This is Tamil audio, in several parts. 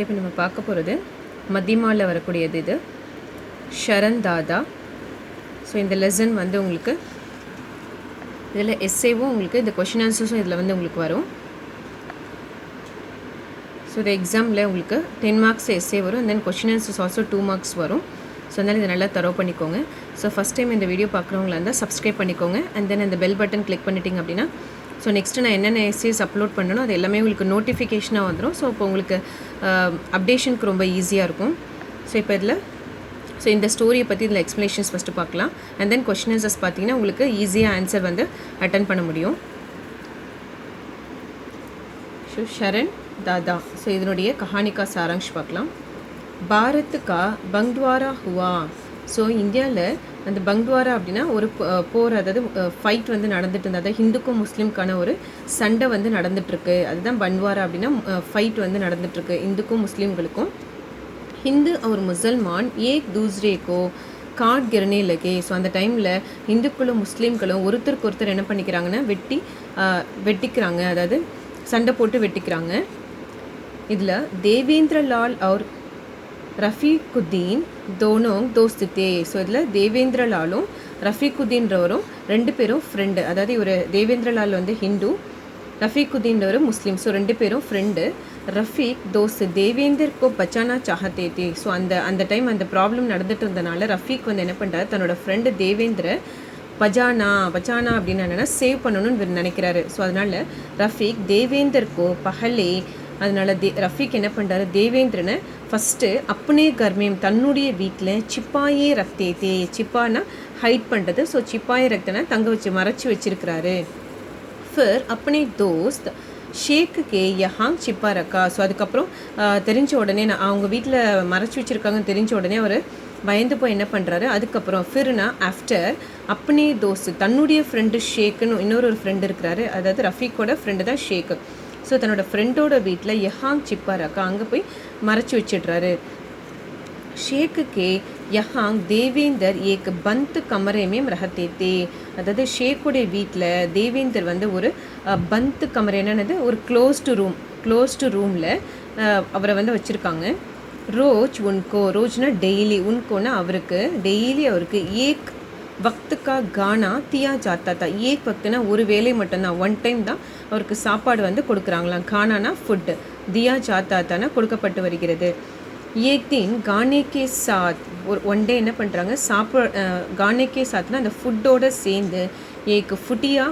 இப்போ நம்ம பார்க்க போகிறது மத்தியமாவில் வரக்கூடியது இது ஷரண் தாதா. ஸோ இந்த லெசன் வந்து உங்களுக்கு இதில் எஸ்ஏவும் உங்களுக்கு இந்த கொஷின் ஆன்சர்ஸும் இதில் வந்து உங்களுக்கு வரும். ஸோ இந்த எக்ஸாமில் உங்களுக்கு 10 மார்க்ஸ் எஸ்ஏ வரும், தென் கொஷின் ஆன்சர்ஸ் ஆல்சோ 2 மார்க்ஸ் வரும். ஸோ அதனால் இதை நல்லா தரவு பண்ணிக்கோங்க. ஸோ ஃபஸ்ட் டைம் இந்த வீடியோ பார்க்குறவங்களா இருந்தால் சப்ஸ்கிரைப் பண்ணிக்கோங்க, அண்ட் தென் அந்த பெல் பட்டன் கிளிக் பண்ணிட்டீங்க அப்படின்னா ஸோ நெக்ஸ்ட்டு நான் என்னென்ன எஸ்ஏஸ் அப்லோட் பண்ணணும் அது எல்லாமே உங்களுக்கு நோட்டிஃபிகேஷனாக வந்துடும். ஸோ இப்போ உங்களுக்கு அப்டேஷனுக்கு ரொம்ப ஈஸியாக இருக்கும். ஸோ இப்போ இதில் இந்த ஸ்டோரியை பற்றி இதில் எக்ஸ்ப்ளனேஷன்ஸ் ஃபஸ்ட்டு பார்க்கலாம், அண்ட் தென் கொஷின் ஆன்சர்ஸ் பார்த்தீங்கன்னா உங்களுக்கு ஈஸியாக ஆன்சர் வந்து அட்டன் பண்ண முடியும். ஸோ ஷரண் தாதா, ஸோ இதனுடைய கஹானிக்கா சாராங்ஷ் பார்க்கலாம். பாரத் கா பங்க்வாரா ஹுவா. ஸோ இந்தியாவில் அந்த பங்க்வாரா அப்படின்னா ஒரு போர், அதாவது ஃபைட் வந்து நடந்துட்டு இருந்தது, அதாவது ஹிந்துக்கும் முஸ்லீம்க்கான ஒரு சண்டை வந்து நடந்துகிட்ருக்கு. அதுதான் பன்வாரா அப்படின்னா ஃபைட் வந்து நடந்துகிட்ருக்கு இந்துக்கும் முஸ்லீம்களுக்கும். ஹிந்து और முசல்மான் ஏக் தூஸ்ரே கோ காட் கிரனே லகே. ஸோ அந்த டைமில் இந்துக்களும் முஸ்லீம்களும் ஒருத்தருக்கு ஒருத்தர் என்ன பண்ணிக்கிறாங்கன்னா வெட்டிக்கிறாங்க, அதாவது சண்டை போட்டு வெட்டிக்கிறாங்க. இதில் தேவேந்திர லால் और ரஃபீக்குத்தீன் தோனோங் தோஸ்துத்தே. ஸோ இதில் தேவேந்திர லாலும் ரஃபீக்குத்தீன்றவரும் ரெண்டு பேரும் ஃப்ரெண்டு, அதாவது இவர் தேவேந்திர லால் வந்து ஹிந்து, ரஃபீக்குத்தீன்றவர் முஸ்லீம். ஸோ ரெண்டு பேரும் ஃப்ரெண்டு. ரஃபீக் தோஸ்து தேவேந்தர் கோ பச்சானா சாஹத்தே தே. ஸோ அந்த டைம் அந்த ப்ராப்ளம் நடந்துட்டு இருந்தனால ரஃபீக் வந்து என்ன பண்ணுறாரு, தன்னோட ஃப்ரெண்டு தேவேந்திர பச்சானா அப்படின்னு என்னென்னா சேவ் பண்ணணும்னு நினைக்கிறாரு. ஸோ அதனால் ரஃபீக் தேவேந்தர் கோ பஹலே, அதனால் ரஃபீக் என்ன பண்ணுறாரு, தேவேந்திரனை ஃபஸ்ட்டு அப்னே கர்மேம் தன்னுடைய வீட்டில் சிப்பாயே ரக்தே தே. சிப்பானா ஹைட் பண்ணுறது, ஸோ சிப்பாயே ரக்தனை தங்க வச்சு மறைச்சி வச்சிருக்கிறாரு. ஃபிர் அப்னே தோஸ்த் ஷேக்கு கே யஹாங் சிப்பா ரக்கா. ஸோ அதுக்கப்புறம் தெரிஞ்ச உடனே அவங்க வீட்டில் மறைச்சி வச்சுருக்காங்கன்னு தெரிஞ்ச உடனே அவர் பயந்து போய் என்ன பண்ணுறாரு, அதுக்கப்புறம் ஃபிர்னா ஆஃப்டர் அப்னே தோஸ்த் தன்னுடைய ஃப்ரெண்டு ஷேக்குன்னு இன்னொரு ஃப்ரெண்டு இருக்கிறாரு, அதாவது ரஃபீக்கோட ஃப்ரெண்டு தான் ஷேக்கு. ஸோ தன்னோட ஃப்ரெண்டோட வீட்டில் யஹாங் சிப்பா ரக்கா அங்கே போய் மறைச்சி வச்சிடுறாரு. ஷேக்கு கே யஹாங் தேவேந்தர் ஏக் பந்த் கமரேமே ரஹத்தே தே. அதாவது ஷேக்குடைய வீட்டில் தேவேந்தர் வந்து ஒரு பந்த் கமரை, என்னது ஒரு க்ளோஸ்டு ரூமில் அவரை வந்து வச்சுருக்காங்க. ரோஜ் உன்கோ, ரோஜ்னா டெய்லி, உன்கோனா அவருக்கு டெய்லி அவருக்கு ஏக் வக்துக்கா கானா தியா ஜாத்தா தா. ஏக் வக்துனா ஒரு வேலை மட்டும்தான், ஒன் டைம் தான் அவருக்கு சாப்பாடு வந்து கொடுக்குறாங்களாம். கானானா ஃபுட்டு, தியா ஜாத்தா தானா கொடுக்கப்பட்டு வருகிறது. ஏக் தின் கானேக்கே சாத், ஒன் டே என்ன பண்ணுறாங்க, கானேக்கே சாத்னா அந்த ஃபுட்டோடு சேர்ந்து ஏக் ஃபுட்டியா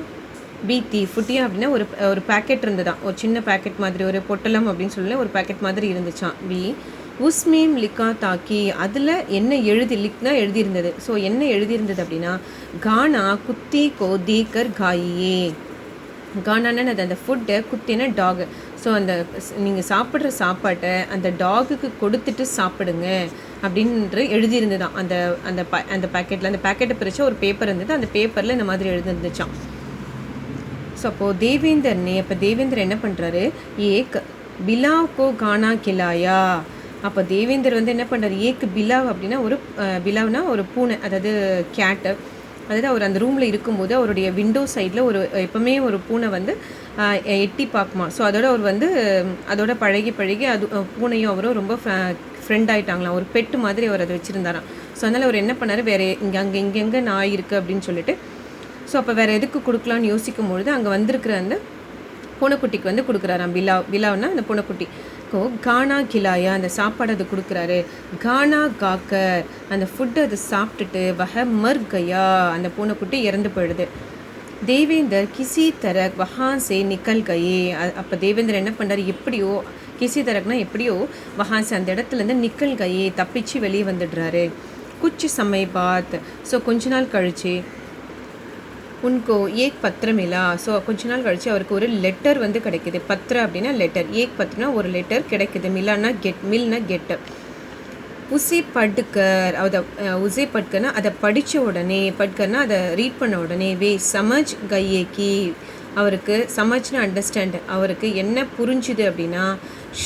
பீத்தி. ஃபுட்டியா அப்படின்னா ஒரு பேக்கெட் இருந்துதான், ஒரு சின்ன பேக்கெட் மாதிரி, ஒரு பொட்டலம் அப்படின்னு சொல்லி ஒரு பேக்கெட் மாதிரி இருந்துச்சான். உஸ்மீம் லிக்கா தாக்கி, அதில் என்ன லிக்னா எழுதியிருந்தது. ஸோ என்ன எழுதியிருந்தது அப்படின்னா கானா குத்தி கோ தீக்கர் காயியே. கானான்னு அது அந்த ஃபுட்டை, குத்தின டாக். ஸோ அந்த நீங்கள் சாப்பிட்ற சாப்பாட்டை அந்த டாகுக்கு கொடுத்துட்டு சாப்பிடுங்க அப்படின்ற எழுதியிருந்துதான் அந்த பேக்கெட்டில். அந்த பேக்கெட்டை பிரித்து ஒரு பேப்பர் இருந்தது, அந்த பேப்பரில் இந்த மாதிரி எழுதிருந்துச்சான். ஸோ அப்போது தேவேந்தர் என்ன பண்ணுறாரு, ஏக் பிலாவ் கோ கானா கிலாயா. அப்போ தேவேந்தர் வந்து என்ன பண்ணுறாரு, ஏக்கு பிலாவ் அப்படின்னா ஒரு பிலாவ்னா ஒரு பூனை, அதாவது கேட்டு, அதாவது அவர் அந்த ரூமில் இருக்கும்போது அவருடைய விண்டோ சைடில் எப்போவுமே ஒரு பூனை வந்து எட்டி பார்க்குமா. ஸோ அவர் வந்து அதோட பழகி அது பூனையும் அவரும் ரொம்ப ஃப்ரெண்ட் ஆகிட்டாங்களாம், ஒரு பெட்டு மாதிரி அவர் அதை வச்சுருந்தாராம். ஸோ அதனால் அவர் என்ன பண்ணார், வேறு இங்கெங்கே நாய் இருக்குது அப்படின்னு சொல்லிட்டு, ஸோ அப்போ வேறு எதுக்கு கொடுக்கலான்னு யோசிக்கும் பொழுது அங்கே வந்திருக்கிற அந்த பூனைக்குட்டிக்கு வந்து கொடுக்குறாராம். பிலாவ்னா அந்த பூனைக்குட்டி கோ கானா கிலாயா, அந்த சாப்பாடு அது கொடுக்குறாரு. கானா காக்கர், அந்த ஃபுட்டு அது சாப்பிட்டுட்டு வஹ மர் கயா, அந்த பூனைக்குட்டி இறந்து போயிடுது. தேவேந்தர் கிசி தரக் வஹான்சே நிக்கல் கயே. அப்போ தேவேந்தர் என்ன பண்ணுறாரு, எப்படியோ கிசி தரக்னா எப்படியோ வஹான்சே அந்த இடத்துலேருந்து நிக்கல் கயே தப்பிச்சு வெளியே வந்துடுறாரு. குச் சமய பாத், ஸோ கொஞ்ச நாள் கழிச்சு உன்கோ ஏக் பத்திரம் மிலா. ஸோ கொஞ்ச நாள் கழிச்சு அவருக்கு ஒரு லெட்டர் வந்து கிடைக்கிது. பத்திரம் அப்படின்னா லெட்டர், ஏக் பத்திரம்னா ஒரு லெட்டர் கிடைக்குது, மில்லானா மில்னா கெட்டு. உசே பட்கர், உசே பட்கர்னா அதை படித்த உடனே, பட்கர்னா அதை ரீட் பண்ண உடனே சமஜ் கையேக்கி, அவருக்கு சமஜ்னு அண்டர்ஸ்டாண்ட், அவருக்கு என்ன புரிஞ்சுது அப்படின்னா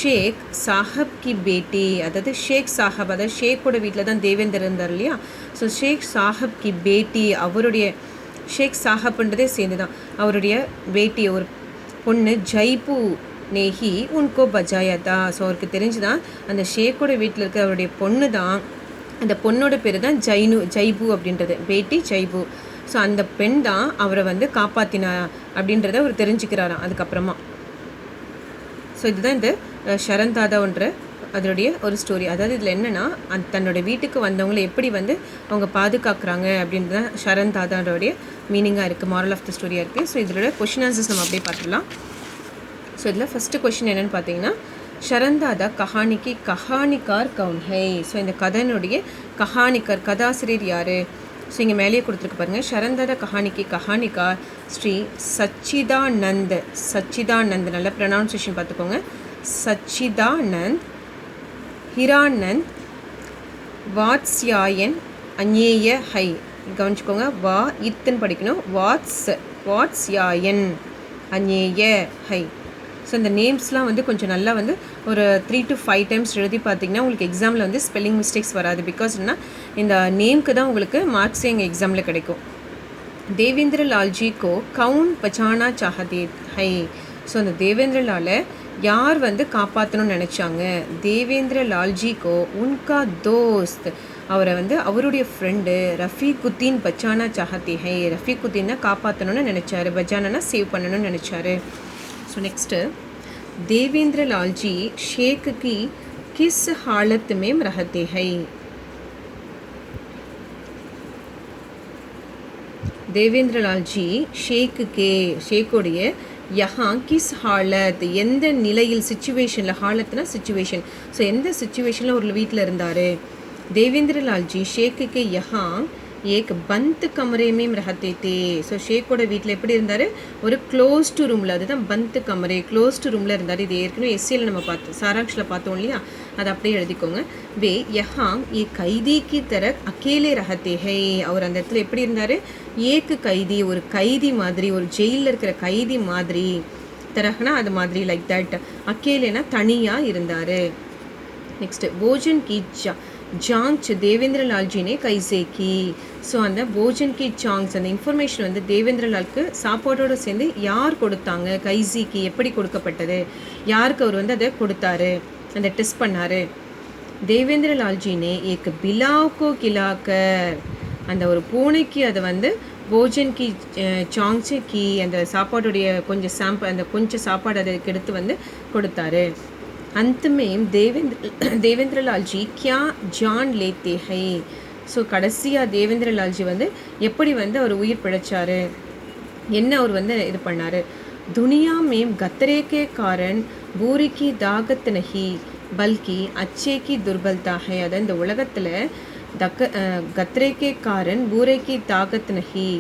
ஷேக் சாஹப் கி பேட்டி, அதாவது ஷேக் சாஹப், அதாவது ஷேக்கோட வீட்டில் தான் தேவேந்தர் இருந்தார் இல்லையா. ஸோ ஷேக் சாஹப் கி பேட்டி, அவருடைய ஷேக் சாஹப்ன்றதே சேர்ந்து தான் அவருடைய பேட்டி ஒரு பொண்ணு ஜைபு நேஹி உன்கோ பஜாயாதா. ஸோ அவருக்கு தெரிஞ்சுதான் அந்த ஷேக்கோட வீட்டில் இருக்க அவருடைய பொண்ணு தான், அந்த பொண்ணோட பேர் தான் ஜைபு அப்படின்றது, பேட்டி ஜைபு. ஸோ அந்த பெண் தான் அவரை வந்து காப்பாற்றினா அப்படின்றத அவர் தெரிஞ்சுக்கிறாராம் அதுக்கப்புறமா. ஸோ இதுதான் இந்த ஷரண் தாதான்ற அதனுடைய ஒரு ஸ்டோரி. அதாவது இதில் என்னென்னா, தன்னோட வீட்டுக்கு வந்தவங்களை எப்படி வந்து அவங்க பாதுகாக்கிறாங்க அப்படின்றது தான் ஷரண் தாதான்றோடைய மீனிங்காக இருக்குது, மாரல் ஆஃப் த ஸ்டோரியாக இருக்குது. ஸோ இதோட கொஷின் ஆன்சர்ஸ் நம்ம அப்படியே பார்த்துடலாம். ஸோ இதில் ஃபஸ்ட்டு கொஷின் என்னென்னு பார்த்தீங்கன்னா, ஷரண் தாதா கஹானிக்கு கஹானிக்கார் கவுன் ஹை. ஸோ இந்த கதனுடைய கஹானிக்கார் கதாசிரியர் யார்? ஸோ இங்கே மேலேயே கொடுத்துருக்கு பாருங்கள். ஷரண் தாதா கஹானிக்கு கஹானிக்கார் ஸ்ரீ சச்சிதானந்த். சச்சிதானந்த், நல்ல ப்ரொனவுன்சியேஷன் பார்த்துக்கோங்க. சச்சிதானந்த் ஹிரானந்த் வாத்ஸ்யாயன் அந்நேய ஹை. கவனிச்சுக்கோங்க, வா இத்துன்னு படிக்கணும், வாத்ஸ்யாயன் அந்நேய ஹை. ஸோ இந்த நேம்ஸ்லாம் வந்து கொஞ்சம் நல்லா வந்து ஒரு 3 to 5 டைம்ஸ் எழுதி பார்த்தீங்கன்னா உங்களுக்கு எக்ஸாமில் வந்து ஸ்பெல்லிங் மிஸ்டேக்ஸ் வராது. பிகாஸ் என்ன, இந்த நேம்க்கு தான் உங்களுக்கு மார்க்ஸே எங்கள் எக்ஸாமில் கிடைக்கும். தேவேந்திர லால்ஜி கோ கவுன் பச்சானா சாஹதே ஹை. ஸோ அந்த தேவேந்திர லாலை யார் வந்து காப்பாற்றணும்னு நினச்சாங்க? தேவேந்திர லால்ஜி கோ உன்கா தோஸ்த், அவரை வந்து அவருடைய ஃப்ரெண்டு ரஃபீகுத்தீன் பச்சானா சாஹதே ஹை. ரஃபீகுத்தீனை காப்பாற்றணும்னு நினச்சாரு, பச்சானா சேவ் பண்ணணும்னு நினச்சாரு. ஸோ நெக்ஸ்ட்டு, देवेंद्र लाल जी शेख की किस हालत में रहते हैं? देवेंद्र लाल जी ஷேக்குடைய யஹா கிஸ் ஹாலத், எந்த நிலையில், சிச்சுவேஷனில், ஹாலத்னா சிச்சுவேஷன். ஸோ எந்த சிச்சுவேஷனில் ஒரு வீட்டில் இருந்தார்? देवेंद्र लाल जी शेख के यहाँ एक बंद कमरे में रहते थे. ஸோ ஷேக்கோட வீட்டில் எப்படி இருந்தார்? ஒரு க்ளோஸ்டு ரூமில், அதுதான் பந்த் கமரே, க்ளோஸ்டு ரூமில் இருந்தார். இது ஏற்கனவே எஸ்சியில் நம்ம பார்த்தோம், சாராங்ஷில் பார்த்தோம் இல்லையா, அதை அப்படியே எழுதிக்கோங்க. வே யஹா ஏ கைதி கி தரக் அக்கேலே ரஹத்தே ஹை. அவர் அந்த இடத்துல எப்படி இருந்தார்? ஏக்கு கைதி, ஒரு கைதி மாதிரி, ஒரு ஜெயிலில் இருக்கிற கைதி மாதிரி. தரஹ்னா அது மாதிரி, லைக் தட். அக்கேலேனா தனியாக இருந்தார். நெக்ஸ்ட், போஜன் கி ஜாங்ச் தேவேந்திர லால்ஜினே கைசே கி. ஸோ அந்த போஜன் கி சாங்ஸ், அந்த இன்ஃபர்மேஷன் வந்து தேவேந்திர லாலுக்கு சாப்பாட்டோடு சேர்ந்து யார் கொடுத்தாங்க? கைசிக்கு எப்படி கொடுக்கப்பட்டது? யாருக்கு அவர் வந்து அதை கொடுத்தாரு, அந்த டெஸ்ட் பண்ணார்? தேவேந்திர லால்ஜினே ஏக் பிலாவுக்கோ கிலாக்கர், அந்த ஒரு பூனைக்கு அதை வந்து போஜன் கி சாங்ஸு கி, அந்த சாப்பாட்டுடைய கொஞ்சம் அந்த கொஞ்சம் சாப்பாடு அதுக்கு எடுத்து வந்து கொடுத்தாரு. अंत में देवेंद्र लाल जी क्या जान लेते हैं? ஸோ கடைசியாக தேவேந்திர லால்ஜி வந்து எப்படி வந்து அவர் உயிர் பிழைச்சார், என்ன அவர் வந்து இது பண்ணார்? दुनिया में गतरे के कारण பூரி की தாகத் நஹி பல்கி अच्छे की दुर्बलता है. அதாவது இந்த உலகத்தில் गतरे के कारण பூரி की தாகத் நஹி,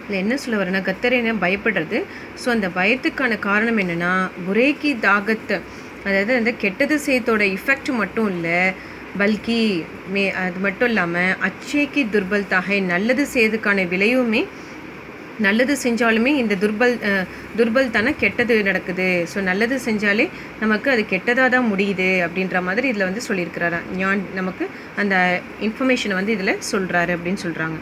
இல்லை என்ன சொல்ல வரேன்னா, கத்தரைனா பயப்படுறது. ஸோ அந்த பயத்துக்கான காரணம் என்னென்னா, புரேக்கி தாகத், அதாவது அந்த கெட்டது செய்யத்தோட இஃபெக்ட் மட்டும் இல்லை, பல்கி அது மட்டும் இல்லாமல் அச்சேக்கி துர்பல்தாகை, நல்லது செய்யறதுக்கான விளைவுமே, நல்லது செஞ்சாலுமே இந்த துர்பல் தானே கெட்டது நடக்குது. ஸோ நல்லது செஞ்சாலே நமக்கு அது கெட்டதாக தான் முடியுது அப்படின்ற மாதிரி இதில் வந்து சொல்லியிருக்கிறாரா, நமக்கு அந்த இன்ஃபர்மேஷனை வந்து இதில் சொல்கிறாரு அப்படின்னு சொல்கிறாங்க.